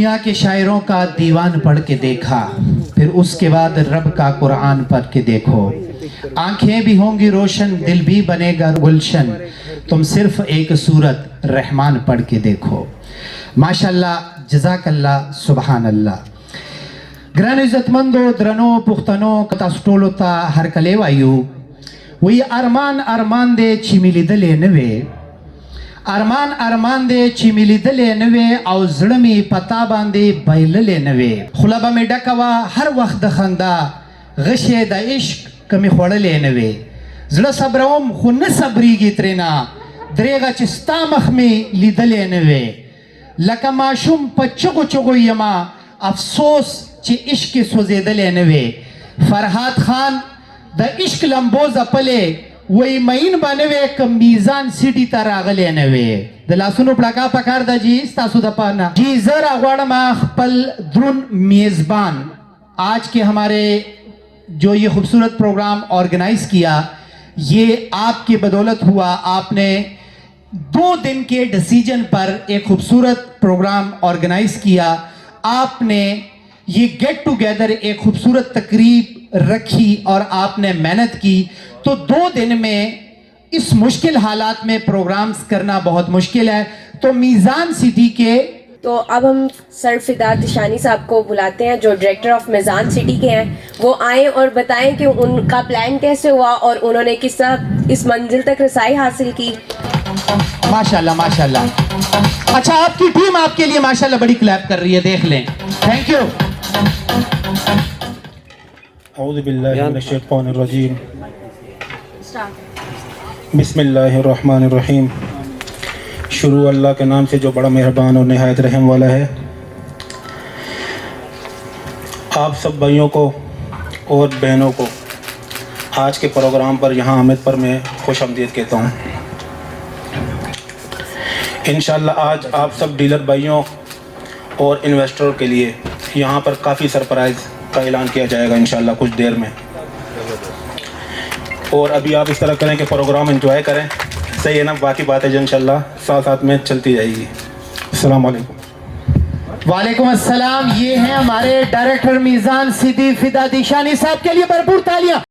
दुनिया के शायरों का दीवान पढ़ के देखा, फिर उसके बाद रब का कुरान पढ़ के देखो। आंखें भी होंगी रोशन, दिल भी बनेगा गुलशन, तुम सिर्फ एक सूरत रहमान पढ़ के देखो। माशाल्लाह, जज़ाकल्लाह, सुबहान अल्लाह। ग्रान इज्जतमंदो द्रनो पुख्तनो कतास्टोलोता हर कले वायु वही अरमान अरमान दे चिमिली दले नवे, अरमान अरमान दे चिमिली दले नवे और जड़मी पता बांधे बैलले नवे। खुलाबा में डकवा हर वक्त खंदा गशे द इश्क कमी खोड़ले नवे। जड़ सबरोम खुन सबरी की त्रेना द्रेगा चिस्ता मख में लिदले नवे। लका माशुम पच्चो चुगो यमा अफसोस ची इश्क सोजेदले नवे। फरहाद खान द इश्क लंबोज अपले वही महीन बनवे क मीजान सिटी तरागले नवे। द लासुनो प्लाका पकार द जी तासु द पाना जी जरा गड़मा पल द्रुन मेजबान आज के हमारे जो ये खूबसूरत प्रोग्राम ऑर्गेनाइज किया, ये आपकी बदौलत हुआ। आपने 2 दिन के डिसीजन पर एक खूबसूरत प्रोग्राम ऑर्गेनाइज किया। आपने ये गेट टुगेदर एक खूबसूरत तकरीब रखी और आपने मेहनत की। तो 2 दिन में इस मुश्किल हालात में प्रोग्राम्स करना बहुत मुश्किल है। तो मीज़ान सिटी के तो अब हम सर फिदा दिशानी साहब को बुलाते हैं जो डायरेक्टर ऑफ मीज़ान सिटी के हैं। वो आए और बताएं कि उनका प्लान कैसे हुआ और उन्होंने किस तरह इस मंजिल तक रसाई हासिल की। माशाल्लाह माशाल्लाह। अच्छा, आपकी टीम आपके लिए माशाल्लाह बड़ी क्लैप कर रही है, देख लें। Thank you. औज़ु बिल्लाहि मिनश शैतानिर रजीम। बिस्मिल्लाहिर्रहमानिर्रहीम। शुरू अल्लाह के नाम से जो बड़ा मेहरबान और निहायत रहम वाला है। आप सब भाइयों को और बहनों को आज के प्रोग्राम पर यहाँ आमद पर मैं खुश आमदीद कहता हूँ। इंशाल्लाह आज आप सब डीलर भाइयों और इन्वेस्टरों के लिए यहाँ पर काफ़ी सरप्राइज़ का ऐलान किया जाएगा इंशाल्लाह कुछ देर में। और अभी आप इस तरह करें कि प्रोग्राम एंजॉय करें, सही है ना? बाकी बातें जो इंशाल्लाह साथ साथ में चलती जाएगी। अस्सलाम वालेकुम। वालेकुम अस्सलाम। ये हैं हमारे डायरेक्टर मीज़ान सिटी फिदा दिशानी साहब के लिए भरपूर तालियां।